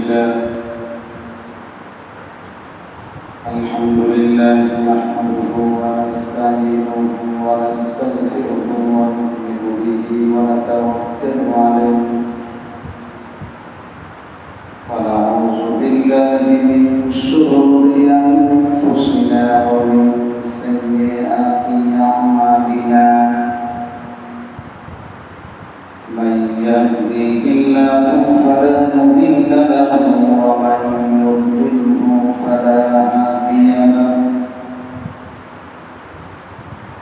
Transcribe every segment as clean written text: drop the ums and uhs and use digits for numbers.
لله نحمده ونستعينه ونستغفره ونؤمن به ونتوكل عليه ونعوذ بالله من شرور أنفسنا ومن سيئات أعمالنا من يهده الله فلا مضل له ومن يضلله فلا هادي له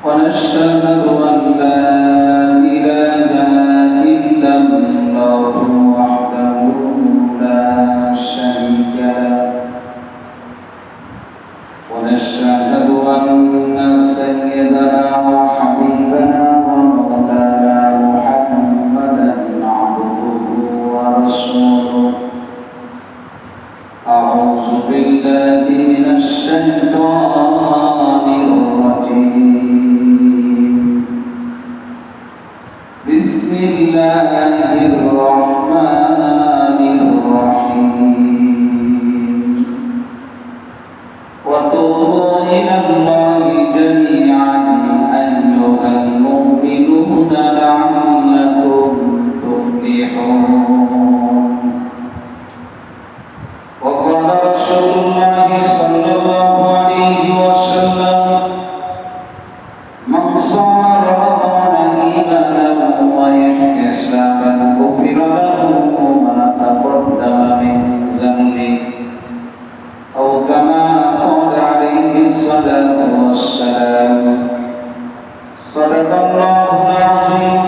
ونشهد أن لا إله إلا الله وحده لا شريك له ونشهد أن سيدنا وحبيبنا ومولانا محمدا عبده ورسوله أعوذ بالله من الشيطان الرجيم بسم الله الرحمن الرحيم وتوبوا إلى الله جميعا أيها المؤمنون لعلكم تفلحون وقال رسول الله صلى الله عليه وسلم من صام رمضان إيمانا واحتسابا غفر له ما تقدم من ذنبه أو كما قال عليه الصلاة والسلام صدق الله العظيم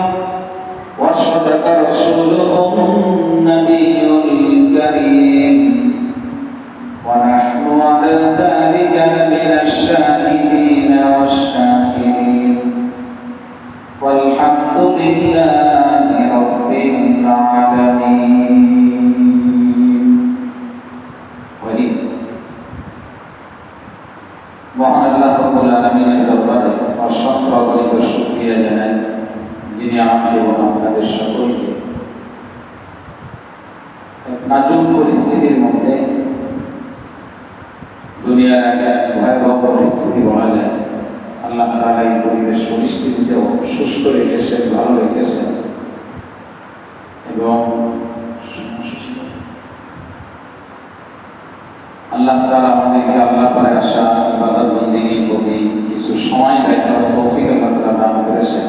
وصدق رسوله النبي الكريم ونحن على ذلك لمن الشاهدين والشاكرين والحمد لله رب العالمين وإن মহান আল্লাহ রাব্বুল আলামিনের দরবারে অসংখ্য অগণিত শুকরিয়া জানাই যিনি আমাকে এবং আপনাদের সকলকে এক নাজুক পরিস্থিতির মধ্যে দুনিয়ার এক ভয়াবহ পরিস্থিতি বলা যায় আল্লাহ তাআলা এই পরিবেশ পরিস্থিতিতেও সুস্থ রেখেছেন, ভালো রেখেছেন এবং আল্লাহ তাআলা আমাদেরকে আল্লাহ পারে আসা ইবাদত বন্দেগীর প্রতি কিছু সময় ব্যয় করার তৌফিক আল্লাহ তাআলা দান করেছেন।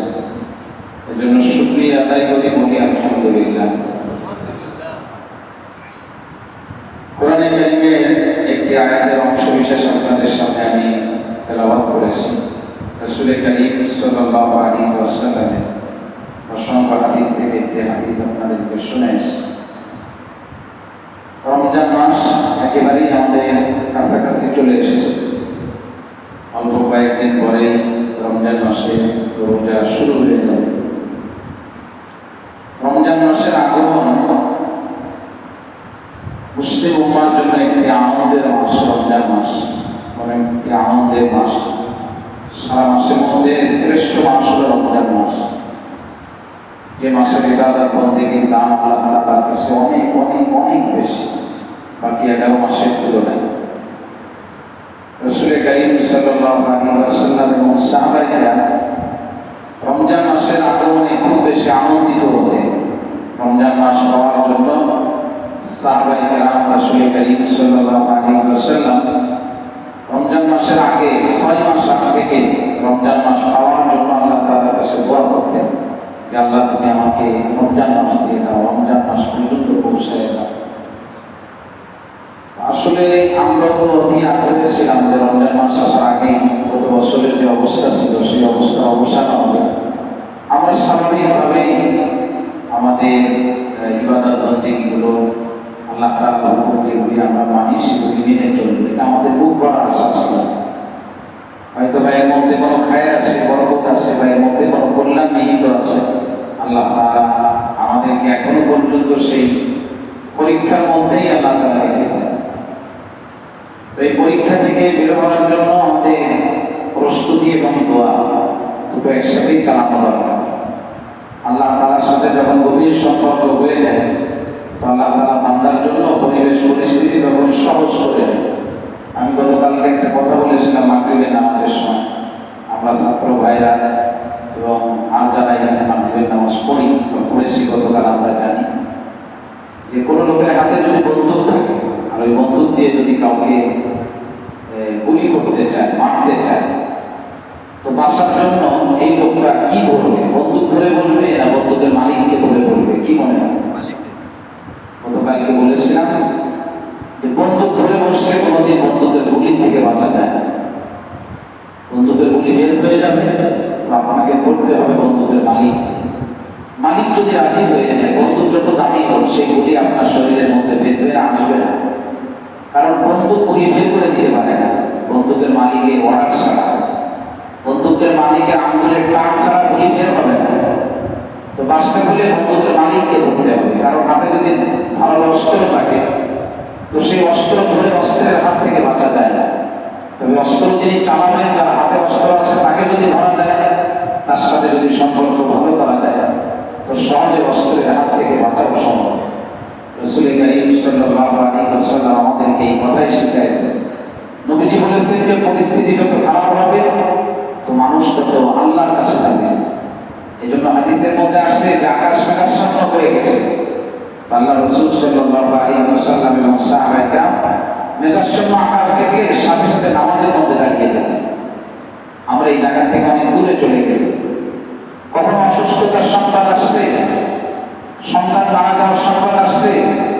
এজন্য শুকরিয়া আদায় করি, বলি আলহামদুলিল্লাহ। কোরআনে কারীমের একটি আয়াতের অংশ বিশেষ আপনাদের সামনে আমি তেলাওয়াত করেছি। রাসূল কারীম সাল্লাল্লাহু আলাইহি ওয়াসাল্লামের অসংখ্য হাদিস থেকে একটি হাদিস আপনাদেরকে শুনাইছি। রমজান মাস একেবারেই আমাদের কাছাকাছি চলে এসেছে। অল্প কয়েকদিন পরে রমজান মাসে রোজা শুরু হয়ে যাবে। রমজান মাসের আগমন মুসলিম উম্মার জন্য একটি আনন্দের মাস। রমজান মাস মানে একটি আনন্দের মাস। সারা মাসের মধ্যে শ্রেষ্ঠ মাস হল রমজান মাস, যে মাসের ইবাদত বন্দেগীর দাম আল্লাহ তাআলার কাছে অনেক অনেক অনেক বেশি বাকি 11 মাসের তুলনায়। রাসূল কারীম সাল্লাল্লাহু আলাইহি ওয়াসাল্লাম এবং সাহাবায়ে রমজান মাসের আগমনে খুব বেশি আনন্দিত হতেন। রমজান মাস পাওয়ার জন্য সাহাবায়ে কেরাম রাসূল কারীম সাল্লাল্লাহু আলাইহি ওয়াসাল্লাম রমজান মাসের আগে 6 মাস আগে থেকে রমজান মাস পাওয়ার জন্য আল্লাহ তাআলার কাছে দোয়া করতেন যে আল্লাহ তুমি আমাকে রমজান মাস দিয়ে দাও, রমজান মাস পর্যন্ত পৌঁছায় দাও। আসলে আমরা তো অতি আগ্রহে ছিলাম যে রমজান মাস আসার আগে গত বছরের যে অবস্থা ছিল সেই অবস্থার অবসান হবে। আমরা স্বাভাবিকভাবেই আমাদের ইবাদত বন্দেগীগুলো আল্লাহ তাআলার হুকুম যেগুলি আমরা মানি সেগুলি মেনে চলবো, এটা আমাদের খুব বড় আশা ছিল। হয়তো বা এর মধ্যে কোনো খায়ের আছে, বরকত আছে, বা এর মধ্যে কোনো কল্যাণ নিহিত আছে। আল্লাহ তাআলা আমাদেরকে এখনো পর্যন্ত সেই পরীক্ষার মধ্যেই আল্লাহ তাআলা রেখেছেন। এই পরীক্ষা থেকে বের হওয়ার জন্য আমাদের প্রস্তুতি এবং দোয়া দুটো একসাথেই চালানো দরকার। আল্লাহ তাআলার সাথে যখন গভীর সম্পর্ক হয়ে যায় তো আল্লাহ তাআলা বান্দার জন্য পরিবেশ গতকালকে একটা কথা বলেছিলাম মাগরিবের নামাজের সময়, আমরা ছাত্র ভাইরা এবং আর যারা এখানে মাগরিবের নামাজ পড়ি বা পড়েছি গতকাল, আমরা জানি যে কোনো লোকের হাতে যদি বন্দুক থাকে আর ওই বন্দুক দিয়ে যদি কাউকে গুলি করতে চায়, মারতে চায়, তো বাঁচার জন্য এই লোকটা কি ধরবে? বন্দুক ধরে বলবে না বন্দুকের মালিককে ধরে বলবে? কি মনে হয়? গতকালকে বলেছিলাম যে বন্দুক ধরে বসলে কোনোদিন বন্দুকের গুলির থেকে বাঁচা যায় না। বন্দুকের গুলি বের হয়ে যাবে, তো আপনাকে ধরতে হবে বন্দুকের মালিককে। মালিক যদি রাজি হয়ে যায়, বন্দুক যত দামি হোক, সেই গুলি আপনার শরীরের মধ্যে বেঁধবে না, আসবে না। কারণ বন্দুক গুলি বের করে দিতে পারে না বন্দুকের মালিকের অর্ডার ছাড়া, বন্দুকের মালিকের আঙ্গুলের টান ছাড়া গুলি বের হবে না। তো বাঁচতে হলে বন্দুকের মালিককে ধরতে হবে, কারণ হাতে যদি ধারালো অস্ত্র থাকে তো সেই অস্ত্র ধরে অস্ত্রের হাত থেকে বাঁচা যায় না। তবে অস্ত্র যিনি চালাবেন, যার হাতে অস্ত্র আছে, তাকে যদি ধরা দেয়, তার সাথে যদি সম্পর্ক ভালো করা যায়, তো সহজে অস্ত্রের হাত থেকে বাঁচাও সম্ভব। রাসূল কারীম সাল্লাল্লাহু আলাইহি ওয়াসাল্লাম আমাদেরকে এই কথাই শিখিয়েছেন। নবীজি বলেছেন যে পরিস্থিতি যত খারাপ হবে, তো মানুষ তত আল্লাহর কাছে যাবে। এই জন্য হাদিসের মধ্যে আসছে যে আকাশ মেঘাচ্ছন্ন হয়ে গেছে। আল্লাহ রাসূল সাল্লাল্লাহু আলাইহি ওয়াসাল্লাম এবং সাহাবায়ে কেরাম মেঘাচ্ছন্ন আকাশ দেখলে সাথে সাথে নামাজের মধ্যে দাঁড়িয়ে যেতেন। আমরা এই জায়গা থেকে অনেক দূরে চলে গেছি। কখনো অসুস্থতার সংবাদ আসছে, সন্তান মারা যাওয়ার সংবাদ আসছে,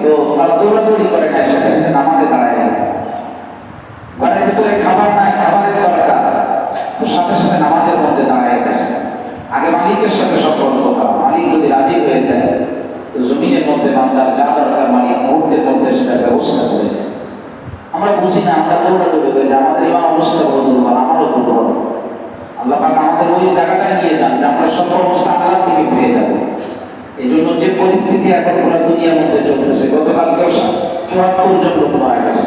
তো তারা দৌড়াদৌড়ি করে না, সাথে সাথে নামাজে দাঁড়ায় গেছে। ঘরের ভিতরে খাবার নাই, খাবারের দরকার, তো সাথে সাথে নামাজের মধ্যে দাঁড়ায় গেছে। আগে মালিকের সাথে সম্পর্ক করা, মালিক যদি রাজি হয়ে যায়, তো জমিনের মধ্যে বান্দার যা দরকার মালিক মুহূর্তের মধ্যে সেটা ব্যবস্থা করে দেয়। আমরা বুঝি না, আমরা দৌড়াদৌড়ি করে যাই, আমাদের এবার অবস্থা বড় দুর্বল, আমারও দুর্বল। আল্লাহ পাক আমাদের ওই জায়গাটায় নিয়ে যান যে আমরা সব অবস্থা আল্লাহর দিকে ফিরে যাব। এই জন্য যে পরিস্থিতি এখন পুরো দুনিয়ার মধ্যে চলতেছে, গতকালকেও ৭৪ জন লোক মারা গেছে,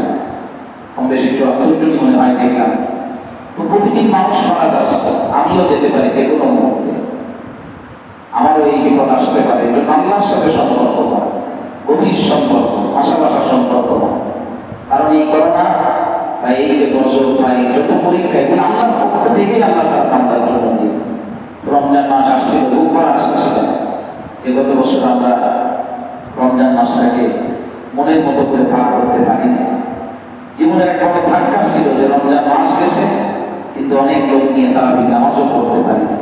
কম বেশি ৭৪ জনই মনে হয় দেখলাম। তো প্রতিদিন মানুষ মারা যাচ্ছে, আমিও যেতে পারি যে কোনো মুহূর্তে, আমারও এই বিপদ আসতে পারে। এই জন্য আল্লাহর সাথে সম্পর্ক করা, গভীর সম্পর্ক, ভাষা সম্পর্ক না। কারণ এই করোনা বা এই যে গজব বা এই যত পরীক্ষা, এগুলো আল্লাহর পক্ষ থেকেই আল্লাহ তার বান্দার জন্য দিয়েছে। তো রমজান মাস আসছিল, খুব বড় আশা ছিল যে গত বছর আমরা রমজান মাসটাকে মনের মতো করে পার করতে পারিনি। জীবনের এক বড় ধাক্কা ছিল যে রমজান মাস গেছে, কিন্তু অনেক লোক নিয়ে তারা নামাজও পড়তে পারিনি।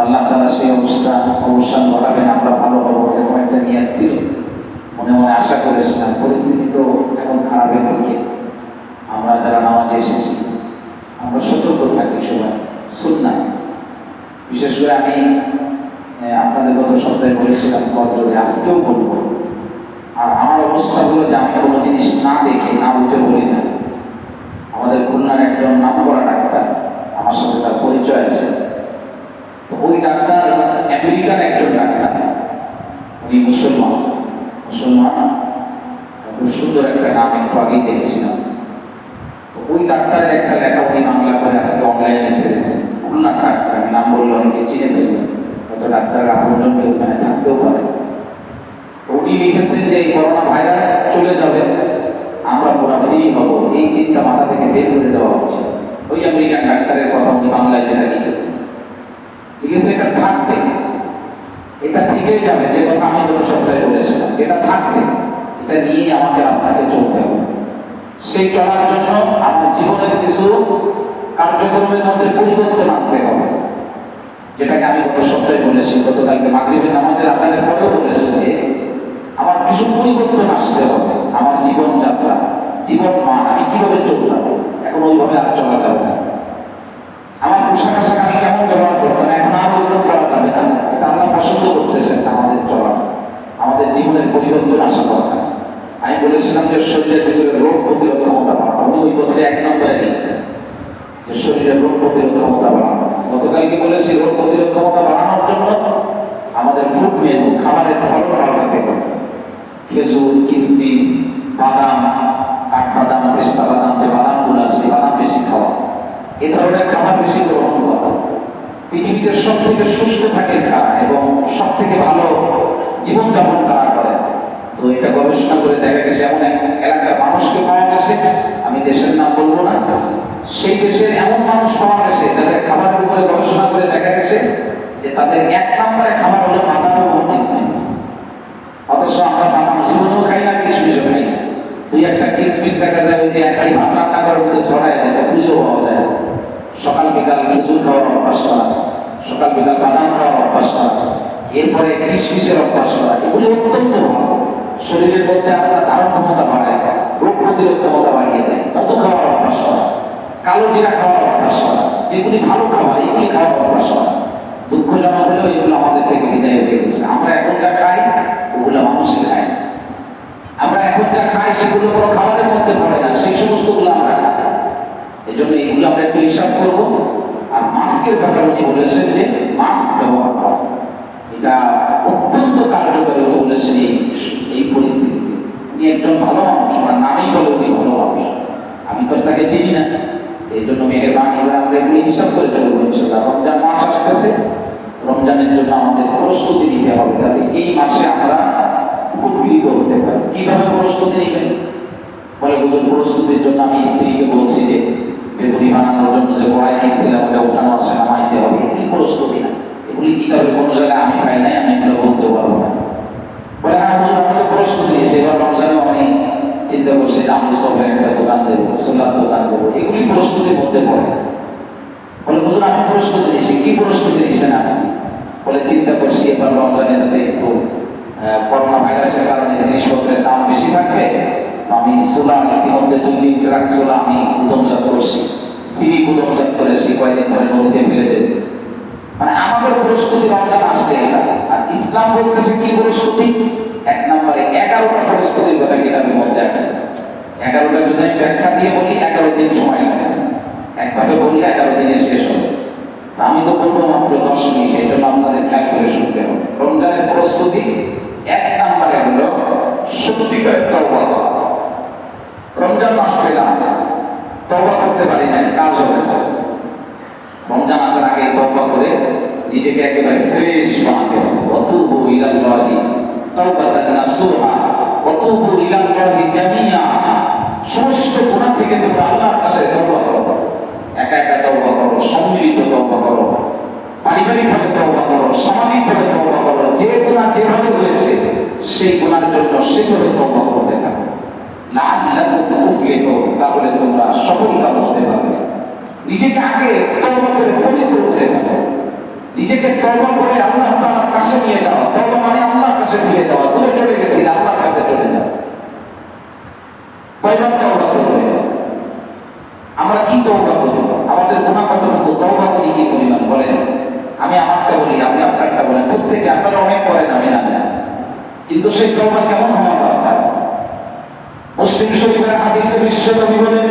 আল্লাহ তারা সেই অবসান ঘটাবেন, আমরা ভালো হবো, এরকম একটা নিয়ত ছিল, মনে মনে আশা করেছিলাম। পরিস্থিতি তো এখন খারাপের দিকে। আমরা যারা নামাজে এসেছি, আমরা সতর্ক থাকি সবাই সুন্নাহ। বিশেষ করে আমি আপনাদের গত সপ্তাহে বলেছিলাম, যে আজকেও বলবো। আর আমার অবস্থা হলো যে আমি কোনো জিনিস না দেখে না বুঝে বলি না। আমাদের খুলনার একজন নাম করা ডাক্তার, আমার সাথে তার পরিচয় আছে। তো ওই ডাক্তার আমেরিকার একজন ডাক্তার, উনি মুসলমান। খুব সুন্দর একটা নাম, একটু আগেই দেখেছিলাম। তো ওই ডাক্তারের একটা লেখা উনি বাংলা করে আজকে অনলাইনে ছেড়েছেন। খুলনার ডাক্তার, আমি নাম বললে অনেকে চিনে ফেলবেন, হয়তো ডাক্তারের আপনজন কেউ ওখানে থাকতেও পারে। তো উনি লিখেছেন যে এই করোনা ভাইরাস চলে যাবে, আমরা পুরো ফ্রি হব, এই চিন্তা মাথা থেকে বের করে দেওয়া হচ্ছে। ওই আমেরিকান ডাক্তারের কথা উনি বাংলায় যেটা লিখেছে এটা থাকবে, এটা থেকেই যাবে। যে কথা আমি গত সপ্তাহে বলেছিলাম, যেটা থাকবে এটা নিয়েই আমাকে আপনাকে চলতে হবে। সেই চলার জন্য আমার জীবনের কিছু কার্যক্রমের মধ্যে পরিবর্তন আনতে হবে, যেটাকে আমি গত সপ্তাহে বলেছি, গতকালকে মাগরিবের নামাজের আজানের পরেও বলেছি যে আমার কিছু পরিবর্তন আসতে হবে। আমার জীবনযাত্রা, জীবন মান, আমি কিভাবে চলতাম, এখন ওইভাবে আর চলা যাবে না। আমার পোশাক আশাক আমি কেমন ব্যবহার করতাম, এখন আর ওইরকম করা যাবে না। এটা আল্লাহ পছন্দ করতেছেন না আমাদের চলা, আমাদের জীবনের পরিবর্তন আসা দরকার। আমি বলেছিলাম যে শরীরের ভিতরে রোগ প্রতিরোধ ক্ষমতা বাড়ানো, উনি ওই কথাটা ১ নম্বরে লিখছেন যে শরীরের রোগ প্রতিরোধ ক্ষমতা বাড়ানো। গতকালকে বলেছি রোগ প্রতিরোধ ক্ষমতা বাড়ানোর জন্য আমাদের ফুড মেনু, খাবারের ধরন পাল্টাতে হবে। খেজুর, কিশমিশ, বাদাম, কাঠবাদাম, পেস্তা বাদাম, যে বাদামগুলো আছে, বাদাম বেশি খাওয়া, এ ধরনের খাবার বেশি গ্রহণ করা। পৃথিবীতে সব থেকে সুস্থ থাকেন কারা এবং সব থেকে ভালো জীবনযাপন কারা করেন, তো এটা গবেষণা করে দেখা গেছে এমন এক এলাকার মানুষকে পাওয়া গেছে, আমি দেশের নাম বলবো না, তাদের এক নম্বরে খাবার হলো বাদাম এবং কিসমিস। অথচ আমরা বাদাম জীবনেও খাই না, কিসমিসও খাই না। দুই একটা কিসমিস দেখা যায় ওই যে একাই ভাত রান্না করার মধ্যে ছড়ায় দেয়, খুঁজেও পাওয়া যায় না। সকাল বিকাল খেজুর খাওয়ার অভ্যাস করা, সকাল বিকাল বাদাম খাওয়ার অভ্যাস করা, এরপরে কিসমিসের অভ্যাস করা, এগুলি অত্যন্ত ভালো। শরীরের মধ্যে আপনার ধারণ ক্ষমতা বাড়ায়, রোগ প্রতিরোধ ক্ষমতা বাড়িয়ে দেয়। মধু খাওয়ার অভ্যাস করা, কালো জিরা খাওয়ার অভ্যাস করা, যেগুলি ভালো খাবার এগুলি খাওয়ার অভ্যাস করা। দুঃখজনক হলেও এগুলো আমাদের থেকে বিদায় হয়ে গেছে। আমরা এখন যা খাই ওগুলো মানুষই খায় না। আমরা এখন যা খাই সেগুলো কোনো খাবারের মধ্যে পড়ে না, সেই সমস্তগুলো আমরা খাই। এই জন্য এগুলো আমরা একটু হিসাব করবো। আর মাস্কের ব্যাপারে উনি বলেছেন যে মাস্ক ব্যবহার করা, এটা অত্যন্ত কার্যকরী উনি বলেছেন এই পরিস্থিতিতে। উনি একজন ভালো মানুষ, আমার নামেই বলে উনি ভালো মানুষ, আমি তো তাকে চিনি না। এই জন্য মেহেরবানি আমরা এগুলি হিসাব করে চলবো ইনশাআল্লাহ। রমজান মাস আসতেছে, রমজানের জন্য আমাদের প্রস্তুতি নিতে হবে, যাতে এই মাসে আমরা উপকৃত হতে পারি। কিভাবে প্রস্তুতি নেবেন বলে, হুজুর প্রস্তুতির জন্য আমি স্ত্রীকে বলছি যে বেগুনি বানানোর জন্য যে কড়াই কিনছিলাম ওটা উঠানো আসে নামাইতে হবে, এগুলি প্রস্তুতি না। এগুলি কিতাবে কোনো জায়গায় আমি পাই নাই, আমি এগুলো বলতে পারবো না। বলে হ্যাঁ হুজুর আমি তো প্রস্তুতি নিয়েছি, এবার রমজানেও আমি চিন্তা করছি যে আমি সবের একটা দোকান দেবো, সোলার দোকান দেবো, এগুলি প্রস্তুতির মধ্যে পড়ে না। বলে হুজুর আমি প্রস্তুতি নিয়েছি, কি প্রস্তুতি নিয়েছেন আপনি? বলে চিন্তা করছি এবার রমজানে যাতে একটু করোনা ভাইরাসের কারণে জিনিসপত্রের দাম বেশি থাকবে, তো আমি সোলা ইতিমধ্যে 2 ট্রাক সোলা আমি গুদমজাত করছি, সিঁড়ি গুদমজাত করেছি, কয়েকদিন পরে নদীতে ফেলে দেবে। মানে আমাদের প্রস্তুতি রমজান আসলে এটা। আর ইসলাম বলতেছে কি প্রস্তুতি? 1 নম্বরে 11টা প্রস্তুতির কথা কিতাবের মধ্যে আছে। 11টা যদি আমি ব্যাখ্যা দিয়ে বলি 11 দিন সময় লাগে, একভাবে বললে 11 দিনে শেষ হবে। আমি তো বলবো মাত্র 10 মিনিট, এই জন্য আপনাদের খেয়াল করে শুনতে হবে। রমজানের প্রস্তুতি 1 নম্বরে হলো সত্যিকার তওবা করা। রমজান মাস পেলাম, তওবা করতে পারি না, কাজ হবে না। রমজান আসার আগে তওবা করে নিজেকে একেবারে ফ্রেশ বানাতে হবে। ওয়াতুবু ইলাল্লাহি তাওবাতান নাসুহা, ওয়াতুবু ইলাল্লাহি জামিয়া। সমস্ত গুনাহ থেকে তোমরা আল্লাহর কাছে তওবা করো। একা একা তওবা করো, সম্মিলিত তওবা করো, পারিবারিকভাবে তওবা করো, সামাজিকভাবে তওবা করো। যে গুনাহ যেভাবে হয়েছে সেই গুনাহের জন্য সেভাবে তওবা করতে থাকো। লাআল্লাকুম তুফলিহুন, তাহলে তোমরা সফলকাম হতে পারবে। নিজেকে আগে তওবা করে পবিত্র করে ফেলো, নিজেকে তওবা করে আল্লাহ তাআলার কাছে নিয়ে যাও। তওবা মানে আল্লাহর কাছে ফিরে যাওয়া, দূরে চলে গেছি আল্লাহর কাছে চলে যাও। কয়বার তওবা করবে? আমরা কি তওবা করি? আমাদের গুনাহ কতটুকু? তওবা করি কি পরিমাণ বলেন? আমি আমারটা বলি, আপনি আপনারটা বলেন। প্রত্যেকে আপনারা অনেক করেন আমি জানি, কিন্তু সেই তওবা কেমন হওয়া দরকার? মুসলিম শরীফের হাদিসে বিশ্বনবী বলেন,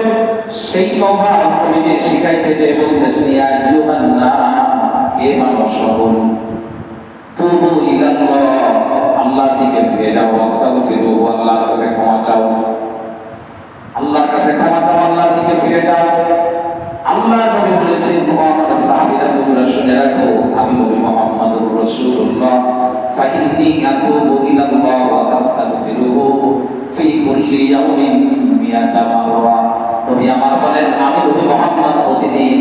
সেই তওবা আপনি যে শিখাইতে যে বলতেছেন, ইয়া আইয়ুহান নাস, হে মানুষ সকল, তুবু ইলাল্লাহ, আল্লাহর দিকে ফিরে যাও, আস্তাগফিরু, আল্লাহর কাছে ক্ষমা চাও, আল্লাহর কাছে ক্ষমা চাও, আল্লাহর দিকে ফিরে যাও। আল্লাহ নবী বলেছেন, আমার সাহাবীরা তোমরা শুনে রাখো, আমি নবী মুহাম্মদুর রাসূলুল্লাহ, ফাইন্নী আতুবু ইলাল্লাহ ওয়া আস্তাগফিরুহু ফি কুল্লি ইয়াউমিন মিয়াতা মাররা। নবী আমার বলেন, আমি নবী মুহাম্মদ প্রতিদিন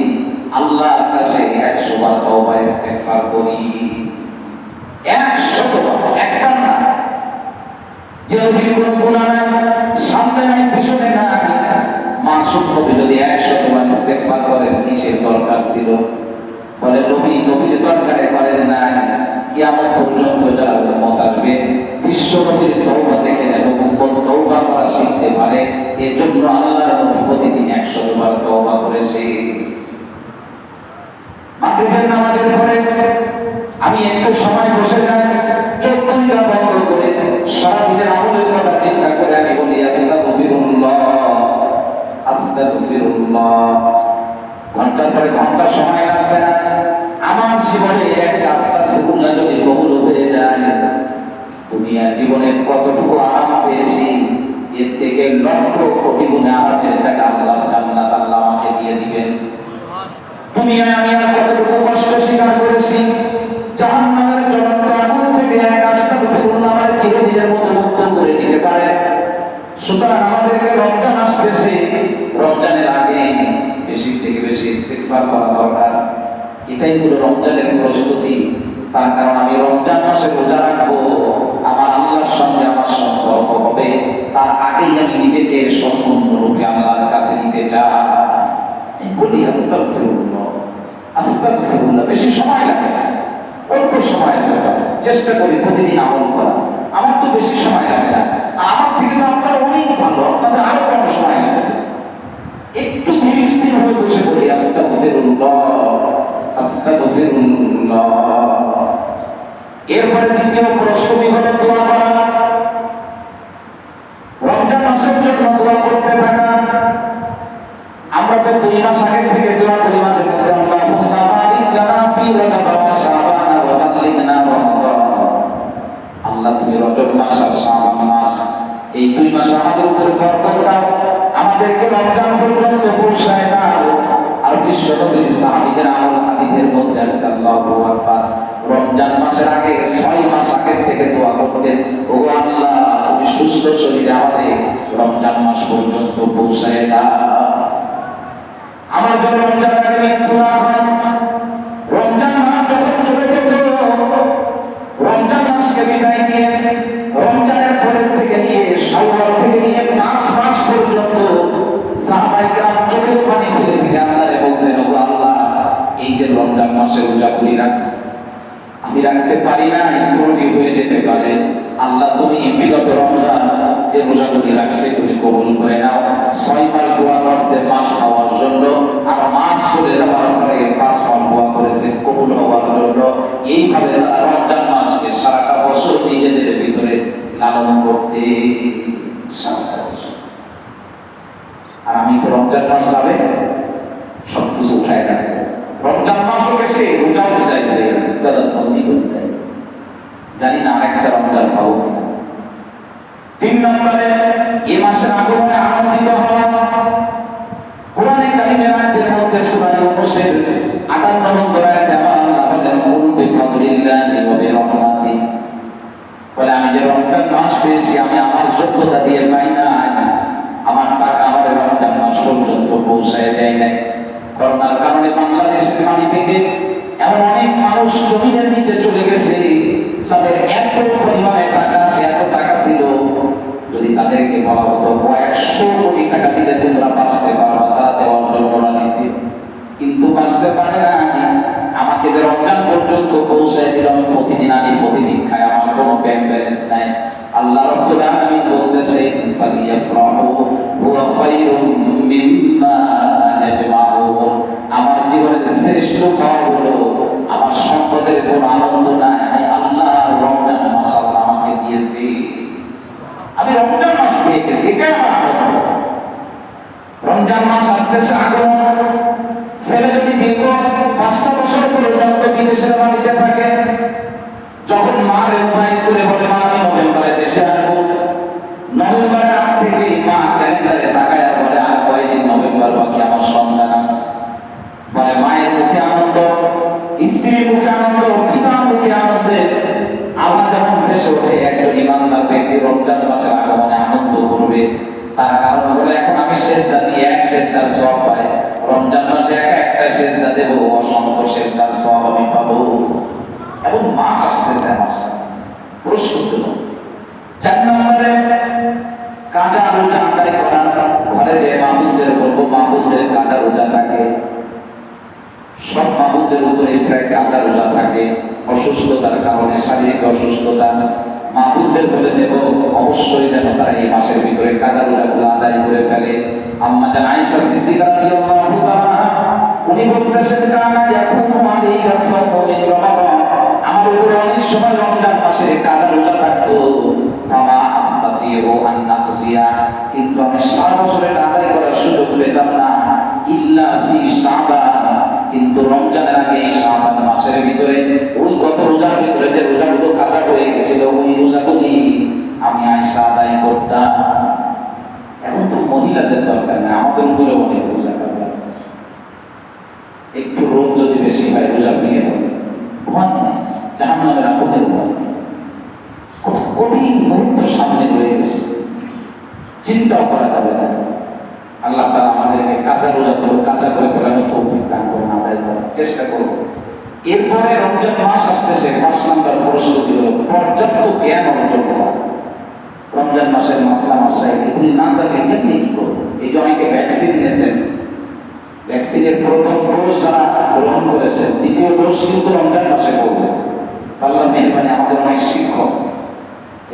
আল্লাহর কাছে 100 বার তওবা ইস্তেগফার করি। 100 বার, একবার না। যে নবীর কোনো গুনাহ নাই, সামনে নাই, পিছনে নাই, মাসুম নবী যদি 100 বার ইস্তেগফার করেন, কিসের দরকার ছিল? বলে নবীর দরকারে করেন না। কিয়ামত পর্যন্ত যারা উম্মত আসবে, বিশ্ব নবীর তওবা দেখে যেন উম্মত তওবা করা শিখতে পারে, এজন্য আল্লাহর নবী প্রতিদিন 100 বার তওবা করেছে। মাগরিবের নামাজের পরে আমি একটু সময় বসে যাই, চোখ দুইটা বন্ধ করে সারাদিনের আমলের কথা চিন্তা করে আমি বলি আস্তাগফিরুল্লাহ, আস্তাগফিরুল্লাহ। ঘন্টার পরে ঘন্টা সময় লাগবে না। আমার জীবনে একটা আস্তাগফিরুল্লাহ যদি কবুল হয়ে যায়, দুনিয়ার জীবনে কতটুকু আরাম পেয়েছি, এর থেকে লক্ষ কোটি গুণে আরামের টাকা আল্লাহর জান্নাত আল্লাহ আমাকে দিয়ে দিবেন। দুনিয়ায় আমি আর কতটুকু কষ্ট স্বীকার করেছি, জাহান্নামের জ্বলন্ত আগুন থেকে এক আস্তাগফিরুল্লাহ আমার চিরদিনের মতো মুক্ত করে দিতে পারে। সুতরাং আমাদেরকে রমজান আসতেছে, রমজানের আগে বেশি থেকে বেশি ইস্তিগফার করা দরকার। এটাই হলো রমজানের প্রস্তুতি। তার কারণ আমি রমজান মাসে রোজা রাখবো, আমার আল্লাহর সঙ্গে আমার সম্পর্ক হবে, তার আগেই আমি নিজেকে সম্পূর্ণরূপে আল্লাহর কাছে নিতে চাই। বলি আস্তাগফিরুল্লাহ, আস্তাগফিরুল্লাহ। বেশি সময় লাগে না, অল্প সময় লাগে, চেষ্টা করি প্রতিদিন আমল করা। আমার তো বেশি সময় লাগে না, আর আমার থেকে তো আপনারা অনেক ভালো, আপনাদের আরো কম সময় লাগে। একটু ধীরে স্থির হয়ে বসে বলি আস্তাগফিরুল্লাহ, আস্তাগফিরুল্লাহ। এরপরে দ্বিতীয় প্রশ্নটি হলো দোয়া করা। রমজান মাসের জন্য দোয়া করতে থাকা। আমরা তো 2 মাস আগে থেকে দোয়া করি, মাঝে মধ্যে আল্লাহুম্মা বারিক লানা ফি রজব ওয়া শাবান ওয়া বাল্লিগনা রমাদান। আল্লাহ তুমি রজব মাস আর শাবান মাস, এই 2 মাস আমাদের উপর বরকত দাও, আমাদেরকে রমজান পর্যন্ত পৌঁছায় দাও। আর বিশ্বনবীর সাহাবীদের আমল হাদিসের মধ্যে আছে আল্লাহু আকবার, রমজান মাসের আগে 6 মাস আগে থেকে দোয়া করতেন, ও আল্লাহ তুমি সুস্থ শরীরে আমাদের রমজান মাস পর্যন্ত পৌঁছায় দাও। আমার জন্য রমজান আগে মৃত্যু না হয়। রমজান মাস যখন চলে যেত, রমজান মাসকে বিদায় দিয়ে রমজানের পরের থেকে নিয়ে শাওয়াল থেকে নিয়ে 5 মাস পর্যন্ত সাহাবায়ে কেরাম চোখের পানি ফেলে ফেলে আল্লাহরে বলতেন, ও আল্লাহ এই যে রমজান মাসে রোজা করি রাখছি, আমি রাখতে পারি না, ত্রুটি হয়ে যেতে পারে, আল্লাহ তুমি বিগত রমজান যে রোজাগুলি রাখছে তুমি কবুল করে নাও। 6 মাস দোয়া করছে মাস পাওয়ার জন্য, আর মাস চলে যাওয়ার পরে 5 মাস দোয়া করেছে কবুল হওয়ার জন্য। এইভাবে তারা রমজান মাসকে সারাটা বছর নিজেদের ভিতরে লালন করতে, সারাটা বছর। আর আমি তো রমজান মাস যাবে সব কিছু উঠায় রাখবো, রমজান মাসও গেছে, রোজাও বিদায় হয়ে গেছে, দাদা বন্দি করতে জানি না আরেকটা রমজান পাবো কিনা। 3 নম্বরে এই মাসের আগমনে আনন্দিত হওয়া। কোরআনে কারিমের আয়াতের মধ্যে সূরা ইউনূসের 58 নম্বর আয়াতে আল্লাহ বলেন, কুল বিফাদলিল্লাহি ওয়া বিরহমাতিহি, বলে আমি যে রমজান মাস পেয়েছি আমি আমার যোগ্যতা দিয়ে পাই না, আমার টাকা আমার রমজান মাস পর্যন্ত পৌঁছায় দেয় নাই। করোনার কারণে বাংলাদেশের মাটি থেকে এমন অনেক মানুষ জমিনের নিচে চলে গেছে, যাদের এত পরিমাণে টাকা আছে, এত টাকা ছিল, যদি তাদেরকে বলা হতো কয়েকশো কোটি টাকা দিলে তোমরা বাঁচতে পারবা, তারা দেওয়ার জন্য রাজি ছিল, কিন্তু বাঁচতে পারে না। আমাকে যে রমজান পর্যন্ত পৌঁছায় দিল, আমি প্রতিদিন আনি প্রতিদিন খাই, আমার কোনো ব্যাংক ব্যালেন্স নাই। আল্লাহ রাব্বুল আলামিন বলতেছে, ফালিয়াফরাহু হুয়া খায়রুম মিম্মা ইয়াজমাউন। আমার জীবনের শ্রেষ্ঠ পাওয়া হলো আমার সম্পদের কোনো আনন্দ নাই, আমি আল্লাহর রমজান মাস আল্লাহ আমাকে দিয়েছি, আমি রমজান মাস পেয়ে গেছি, এটাই আমার আনন্দ। রমজান মাস আসতেছে আগমন। ছেলে যদি দীর্ঘ 5টা বছর পর্যন্ত বিদেশের বাড়িতে থাকে, যখন মার ইনভাইট করে বলে মা আমি নভেম্বরে দেশে আসবো, নভেম্বরের আগ থেকে মা ক্যালেন্ডারে তাকায় আর বলে আর কয়দিন নভেম্বর বাকি, আমার সন্তান আসতেছে। বলে মায়ের মুখে আনন্দ, স্ত্রীর মুখে আনন্দ, পিতার মুখে আনন্দে আল্লাহ যখন ভেসে ওঠে। একজন ইমানদার ব্যক্তি রমজান মাসের আগমনে আনন্দ করবে, তার কারণ হলো এখন আমি সেজদা দিয়ে 1 সেজদার সওয়াব পাই, রমজান মাসে একটা সেজদা দেবো, অসংখ্য সেজদার সওয়াব আমি পাবো। এবং মাস আসতেছে, মাস প্রস্তুত। 4 নম্বরে কাজা রোজা আদায় করা। ঘরে যে মাহবুবদের বলবো, মাহবুবদের কাজা রোজা থাকে, সব মাহবুবদের উপরে প্রায় কাজা রোজা থাকে, অসুস্থতার কারণে, শারীরিক অসুস্থতা। মাহবুবদের বলে দেব অবশ্যই যেন তারা এই মাসের ভিতরে কাজা রোজাগুলো আদায় করে ফেলে। আম্মা জান আয়েশা সিদ্দিকা রাদিয়াল্লাহু তাআলা উনি বলতেছেন, কানা ইয়াকুমু আলাইহি সাওমু মিন রমাদান, আমার উপরে অনেক সময় রমজান মাসে কাজা রোজা থাকতো, ফামা আস্তাতিউ আন নাকজিয়া, কিন্তু আমি সারা বছরে আদায় করার সুযোগ পেতাম না, ইল্লা ফি শাবান, কিন্তু রমজানের আগে এই শাবান মাসের ভিতরে ওই গত রোজার ভিতরে যে রোজাগুলো কাজা হয়ে গেছিল, ওই রোজাগুলি আমি আয়েশা আদায় করতাম। এখন তো মহিলাদের দরকার নেই, আমাদের উপরে অনেক রোজা কাজা আছে। একটু রোদ যদি বেশি হয় রোজা ভেঙে পড়ে, ভয় নেই, জাহান্নামের আগুনের ভয় নেই। কত কঠিন মুহূর্ত সামনে রয়ে গেছে, চিন্তাও করা যাবে না। আল্লাহ তাআলা আমাদেরকে কাজা রোজা করে ফেলানোর তৌফিক দান করুন, আদায় করার চেষ্টা করব। এরপরে রমজান মাস আসতেছে, 5 নম্বর প্রস্তুতি হলো পর্যাপ্ত জ্ঞান অর্জন করা। রমজান মাসের মাসলা মাসাইল এগুলি না জানলে কেমনি কি করবো? এই যে অনেকে ভ্যাকসিন নিয়েছেন, ভ্যাকসিনের প্রথম ডোজ যারা গ্রহণ করেছেন, দ্বিতীয় ডোজ কিন্তু রমজান মাসে করবে। আল্লাহর মেহরবানি আমাদের অনেক শিক্ষক,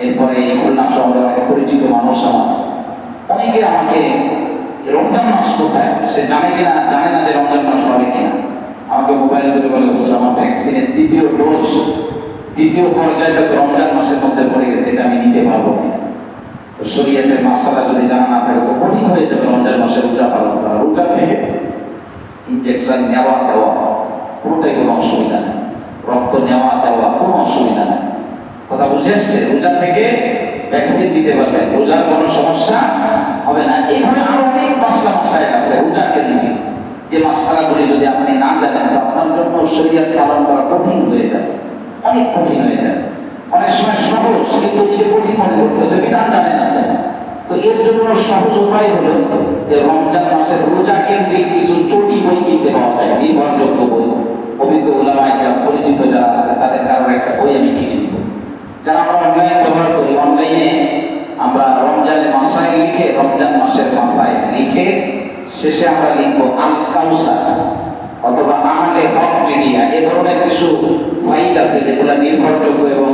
এরপরে এই খুলনা শহরে অনেক পরিচিত মানুষ আমার, অনেকে আমাকে রমজান মাস কোথায় সে জানে কিনা, জানে না যে রমজান মাস হবে কিনা, আমাকে মোবাইল করে বলে, হুজুর আমার ভ্যাকসিনের দ্বিতীয় ডোজ, দ্বিতীয় পর্যায়টা তো রমজান মাসের মধ্যে পড়ে গেছে, এটা আমি নিতে পারবো কিনা? তো শরীয়তের মাসআলা যদি জানা না থাকে তো কঠিন হয়ে যাবে রমজান মাসে রোজা পালন করা। রোজা থেকে ইনজেকশন নেওয়া দেওয়া কোনোটাই কোনো অসুবিধা নেই, রক্ত নেওয়া দেওয়া কোনো অসুবিধা নেই। কথা বুঝে আসছে? রোজা থেকে ভ্যাকসিন দিতে পারবেন, রোজার কোনো সমস্যা হবে না। এইভাবে আরো অনেক মাসলা মাসাইল আছে রোজাকে নিয়ে, যে মাসআলাগুলি যদি আপনি না জানেন তো আপনার জন্য শরীয়ত পালন করা কঠিন হয়ে যাবে, অনেক কঠিন হয়ে যাবে। অনেক সময় সহজ কিন্তু নিজে কঠিন মনে করতেছে, বিধান জানে না। তো এর জন্য সহজ উপায় হলো যে রমজান মাসের রোজা কেন্দ্রিক কিছু চটি বই কিনতে পাওয়া যায়, নির্ভরযোগ্য বই, অভিজ্ঞ উলামায়ে কেরাম পরিচিত যারা আছে তাদের কারোর একটা বই আমি কিনে দিব। যারা আমরা অনলাইন ব্যবহার করি, অনলাইনে আমরা রমজানের মাসাইল লিখে, রমজান মাসের মাসাইল লিখে শেষে আমরা লিখবো আল কাউসার অথবা আহলে হক মিডিয়া, এ ধরনের কিছু সাইট আছে যেগুলো নির্ভরযোগ্য এবং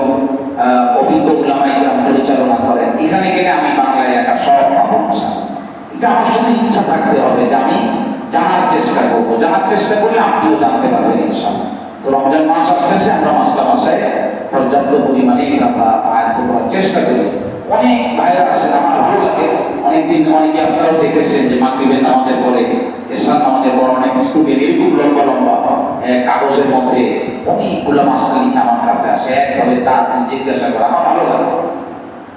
অভিজ্ঞ উলামায়ে কেরাম পরিচালনা করেন। এখানে গেলে আমি বাংলায় লেখা সব পাবো। এটা আমার শুধু ইচ্ছা থাকতে হবে যে আমি জানার চেষ্টা করবো, জানার চেষ্টা করলে আপনিও জানতে পারবেন ইনশাআল্লাহ। তো রমজান মাস আসতেছে, আমরা মাসলা মাসায় পর্যাপ্ত পরিমাণে আমরা আয়ত্ত করার চেষ্টা করি। অনেক ভাইরা আছেন, আমার ভালো লাগে, অনেকদিন অনেকে আপনারাও দেখেছেন যে মাগরিবের নামাজের পরে, এশার নামাজের পর অনেক স্টুডেন্ট এরকম লম্বা লম্বা কাগজের মধ্যে অনেকগুলো মাসলা লিখে আমার কাছে আসে, একভাবে তা জিজ্ঞাসা করে। আমার ভালো লাগে,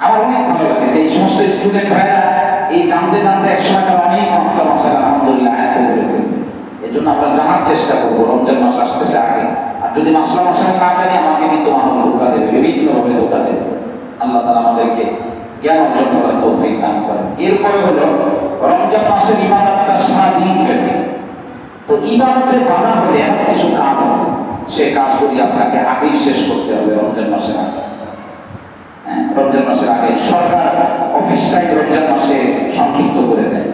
আমার অনেক ভালো লাগে যে এই সমস্ত স্টুডেন্ট ভাইরা এই জানতে জানতে একসময় তারা অনেক মাসলা মাসাইল আলহামদুলিল্লাহ আয়ত্ত করে ফেলবে। এই জন্য আমরা জানার চেষ্টা করবো রমজান মাস আসতেছে আগে। আর যদি মাসলা মাসাইল না জানি আমাকে কিন্তু মানুষ ধোঁকা দেবে, বিভিন্নভাবে ধোঁকা দেবে। আল্লাহ তাআলা আমাদেরকে জ্ঞান অর্জন করার তৌফিক দান করেন। এরপরে হলো রমজান মাসের ইবাদতটা সারাদিন ব্যাপী। তো ইবাদতের বাধা হলে এমন কিছু কাজ আছে, সেই কাজগুলি আপনাকে আগেই শেষ করতে হবে রমজান মাসের আগে। রমজান মাসের আগে সরকার অফিসটাই রমজান মাসে সংক্ষিপ্ত করে দেয়,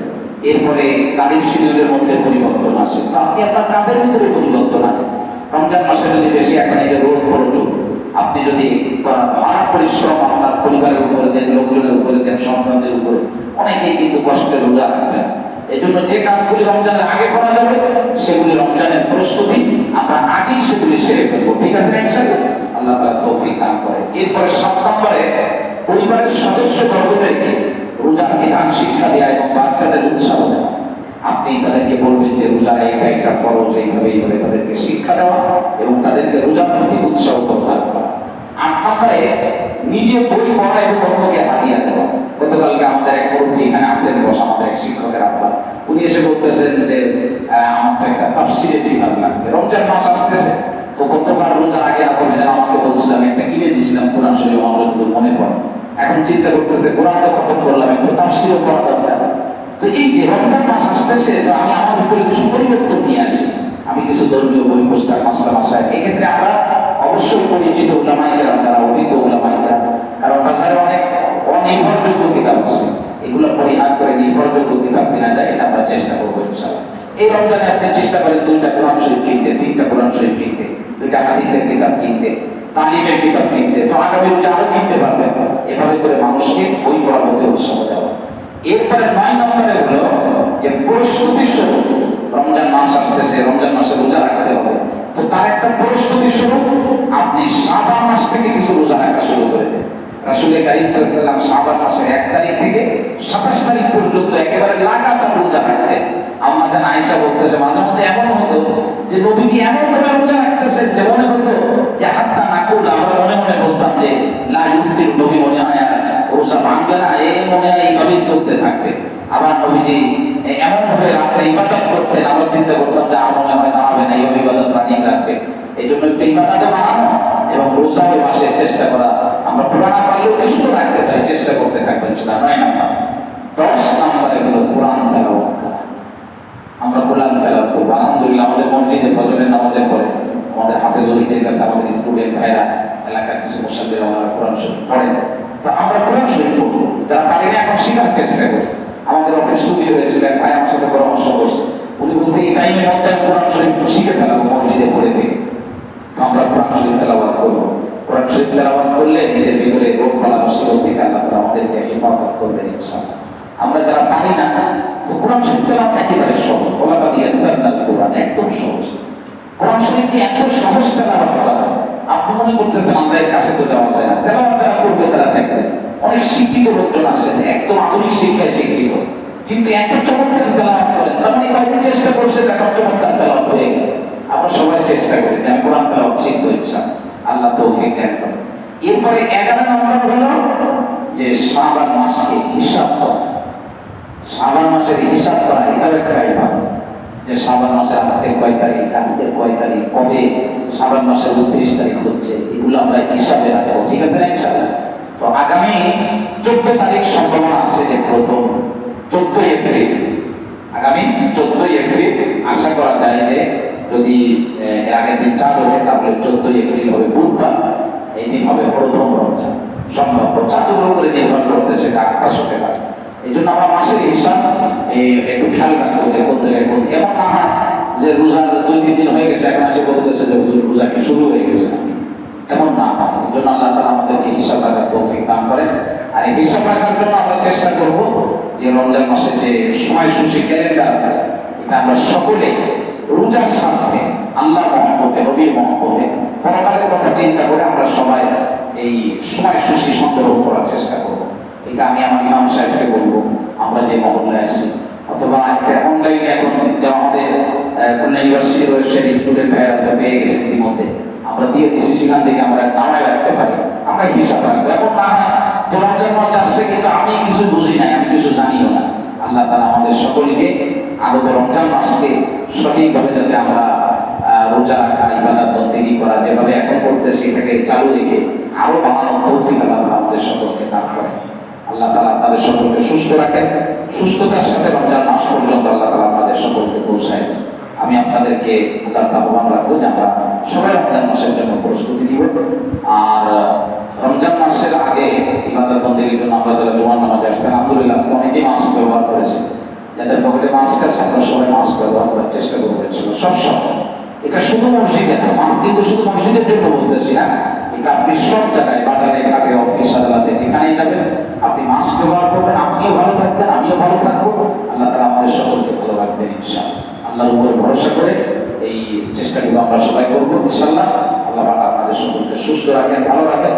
এরপরে গাড়ির শিডিউলের মধ্যে পরিবর্তন আসে। তো আপনি আপনার কাজের ভিতরে পরিবর্তন আনেন। রমজান মাসে যদি বেশি এখন এই যে রোদ প্রচুর, আপনি যদি ভার পরিশ্রম আপনার পরিবারের উপরে দেন, লোকজনের উপরে দেন, সন্তানদের উপরে, অনেকেই কিন্তু কষ্টে রোজা রাখবে না। এই জন্য যে কাজগুলি রমজানের আগে করা যাবে সেগুলি রমজানের প্রস্তুতি আমরা আগেই সেগুলি সেরে ফেলবো। ঠিক আছে ইনশাআল্লাহ? আল্লাহ তাআলা তৌফিক দান করে। এরপরে 7 নম্বরে পরিবারের সদস্যবর্গদেরকে রোজার বিধান শিক্ষা দেওয়া এবং বাচ্চাদের উৎসাহ দেওয়া। আপনি তাদেরকে বলবেন যে রোজার এটা একটা ফরজ, এইভাবে এইভাবে তাদেরকে শিক্ষা দেওয়া এবং তাদেরকে রোজার প্রতি উৎসাহ প্রদান করা। 8 নম্বরে নিজে বই পড়া এবং অন্যকে হাদিয়া দেওয়া। গতকালকে আমাদের এক মুরব্বী এখানে আছেন, বস আমাদের এক শিক্ষকের আব্বা, উনি এসে বলতেছেন যে আমার তো একটা তাফসীরের কিতাব লাগবে, রমজান মাস আসতেছে। তো গতবার রোজার আগে আপনি যেন আমাকে বলছিলাম একটা কিনে দিয়েছিলাম কোরআন শরীফ, আমার যতদূর মনে পড়ে। এখন চিন্তা করতেছে কোরআন তো খতম করলাম, একটু তাফসীরও পড়া দরকার। তো এই যে রমজান মাস আসতেছে, তো আমি আমার ভিতরে কিছু পরিবর্তন নিয়ে আসি, আমি কিছু ধর্মীয় বই পুস্তক মাসলা মাসাইল, এক্ষেত্রে আমরা অবশ্যই পরিচিত উলামায়ে কেরাম যারা অভিজ্ঞ উলামায়ে কেরাম, কারণ বাজারে অনেক অনির্ভরযোগ্য কিতাব আছে, এগুলো পরিহার করে নির্ভরযোগ্য কিতাব কেনা যায়, এটা আমরা চেষ্টা করবো ইনশাআল্লাহ। এই রমজানে আপনি চেষ্টা করেন 2টা কোরআন শরীফ কিনতে, 3টা কোরআন শরীফ কিনতে, 2টা হাদিসের কিতাব কিনতে, তালিমের কিতাব কিনতে, তো আগামী রোজা আরো কিনতে পারবেন। এভাবে করে মানুষকে বই পড়ার মধ্যে উৎসাহ দেওয়া। এরপরে 9 নম্বরে হলো যে প্রস্তুতি স্বরূপ রমজান মাস আসতেছে, রমজান মাসে রোজা রাখতে হবে। তো তার একটা প্রস্তুতি স্বরূপ আপনি শাবান মাস থেকে কিছু রোজা রাখা শুরু করে দেন। রাসূল কারীম সাল্লাল্লাহু আলাইহি ওয়াসাল্লাম শাবান মাসের 1 তারিখ থেকে 27 তারিখ পর্যন্ত একেবারে লাগাতার রোজা রাখতেন। আম্মা জান আয়েশা বলতেছে মাঝে মধ্যে এমন হতো যে নবীজি এমন ভাবে রোজা রাখতেছেন যে মনে হতো যে হাত্তা নাকুল, আমরা মনে মনে বলতাম যে লা ইফতির, নবী মনে হয় রোজা ভাঙবে না, এই মনে হয় এইভাবেই চলতে থাকবে। আবার নবীজি এমন ভাবে রাত্রে ইবাদত করতেন, আমরা চিন্তা করতাম যে আর মনে হয় দাঁড়াবে না, এইভাবে ইবাদত রানিয়ে রাখবে। এই জন্য একটু ইবাদতে বানানো এবং রোজা ওই মাসে চেষ্টা করা, আমরা পুরানা পারলেও সুস্থ রাখতে পারি, চেষ্টা করতে থাকবেন সেটা 9 নম্বর। 10 নম্বরে হলো কোরআন তেলাওয়াত করা। আমরা কোরআন তেলাওয়াত করবো। আলহামদুলিল্লাহ আমাদের মসজিদে ফজরের নামাজের পরে আমাদের হাফেজ জহিদের কাছে আমাদের স্টুডেন্ট ভাইরা, এলাকার কিছু মুসল্লিরা ওনারা কোরআন শরীফ পড়েন। তো আমরা কোরআন শরীফ পড়বো, যারা পারি না এখন শেখার চেষ্টা করি। আমাদের অফিস স্টুডিও হয়েছিল, এক ভাই আমার সাথে পরামর্শ করছে, উনি বলছে এই টাইমের মধ্যে আমি কোরআন শরীফ শিখে ফেলাবো মসজিদে পড়ে থেকে। তো আমরা কোরআন শরীফ তেলাওয়াত করবো। কোরআন শরীফ তেলাওয়াত করলে নিজের ভিতরে রোগ বালা মুসিবত থেকে আল্লাহ তাআলা আমাদেরকে হেফাজত করবেন ইনশাআল্লাহ। আমরা যারা পারি না, তো কোরআন শরীফ তেলাওয়াত একেবারে সহজ, ওলাকাদ ইয়াসসারনাল কোরআন, একদম সহজ। কোরআন শরীফ কি এত সহজ তেলাওয়াত করা? আপনি মনে করতেছেন আমাদের কাছে তো দেওয়া যায় না। তেলাওয়াত যারা করবে তারা দেখবে অনেক শিক্ষিত লোকজন আছে, একদম আধুনিক শিক্ষায় শিক্ষিত, কিন্তু এত চমৎকার তেলাওয়াত করেন। তার মানে কয়েকদিন চেষ্টা করছে, দেখা চমৎকার তেলাওয়াত হয়ে গেছে। আমরা সবাই চেষ্টা করি যে আমি কোরআন তেলাওয়াত শিখবো ইনশাআল্লাহ, আল্লাহ তৌফিক দান করেন। এরপরে 11 নম্বর হলো যে শাবান মাসকে হিসাব করা। শাবান মাসের হিসাব করা এটাও একটা ইবাদত। যে শাবান মাসের আজকে কয় তারিখ, আজকে কয় তারিখ, কবে শাবান মাসের 29 তারিখ হচ্ছে, এগুলো আমরা হিসাবে রাখবো, ঠিক আছে না ইনশাআল্লাহ। তো আগামী 14 তারিখ সম্ভাবনা আছে যে প্রথম 14 এপ্রিল, আগামী 14 এপ্রিল আশা করা যায় যে যদি আগের দিন চাঁদ হবে তাহলে 14 এপ্রিল হবে বুধবার, এই দিন হবে প্রথম রমজান। সম্ভব চাঁদের উপরে নির্ভর করতেছে, আকাশ হতে পারে। এই জন্য আমরা মাসের হিসাব একটু খেয়াল রাখবো যে কোন জায়গায় কোন, এমন না হয় যে রোজার 2-3 দিন হয়ে গেছে এখন এসে বলতেছে যে রোজা কি শুরু হয়ে গেছে, এমন না হয়। এই জন্য আল্লাহ তাআলা আমাদেরকে হিসাব রাখার তৌফিক দান করেন। আর এই হিসাব রাখার জন্য আমরা চেষ্টা করব যে রমজান মাসে যে সময়সূচি ক্যালেন্ডার আছে, এটা আমরা সকলে রোজার সাথে আল্লাহ মহব্বতে, নবীর মহব্বতে, পরকালের কথা চিন্তা করে আমরা সবাই এই সময়সূচি সংগ্রহ করার চেষ্টা করব। এটা আমি আমার ইমাম সাহেবকে বলবো, আমরা যে মহল্লায় আছি, অথবা একটা অনলাইনে এখন আমাদের খুলনা ইউনিভার্সিটির ওয়েবসাইট স্টুডেন্ট ভাইরা তো পেয়ে গেছে ইতিমধ্যে, আমরা দিয়ে দিচ্ছি, সেখান থেকে আমরা নামায় রাখতে পারি, আমরা হিসাব রাখবো। এখন না হয় তোমাদের মধ্যে আসছে কিন্তু আমি কিছু বুঝি নাই, আমি কিছু জানিও না। আল্লাহ তাআলা আমাদের সকলকে আগত রমজান মাসকে সঠিকভাবে যাতে আমরা রোজা রাখা, ইবাদত বন্দেগী করা যেভাবে এখন করতেছি এটাকে চালু রেখে আরো বানানোর তৌফিক আল্লাহ তাআলা আমাদের সকলকে দান করেন। আল্লাহ তাআলা আপনাদের সকলকে সুস্থ রাখেন, সুস্থতার সাথে রমজান মাস পর্যন্ত আল্লাহ তাআলা আপনাদের সকলকে পৌঁছায়। আমি আপনাদেরকে উদারত আহ্বান রাখবো যে আমরা সবাই রমজান মাসের জন্য প্রস্তুতি নিব। আর রমজান মাসের আগে ইবাদত বন্দেগীর জন্য আমরা যারা জুমার নামাজে আসছেন, আলহামদুলিল্লাহ আজকে অনেকেই মাস্ক ব্যবহার করেছে। যাদের পকেটে মাস্ক আছে আমরা সবাই মাস্ক ব্যবহার করার চেষ্টা করবো সবসময়। এটা শুধু মসজিদে না, মাস্ক কিন্তু শুধু মসজিদের জন্য বলতেছি না, এটা আপনি সব জায়গায়, বাজারে, ঘাটে, অফিস আদালতে যেখানেই যাবেন আপনি মাস্ক ব্যবহার করবেন। আপনিও ভালো থাকবেন, আমিও ভালো থাকবো, আল্লাহ তাআলা আমাদের সকলকে ভালো রাখবেন ইনশাআল্লাহ। আল্লাহর উপরে ভরসা করে এই চেষ্টাগুলো আমরা সবাই করবো ইনশাআল্লাহ। আল্লাহ পাক আপনাদের সকলকে সুস্থ রাখেন, ভালো রাখেন।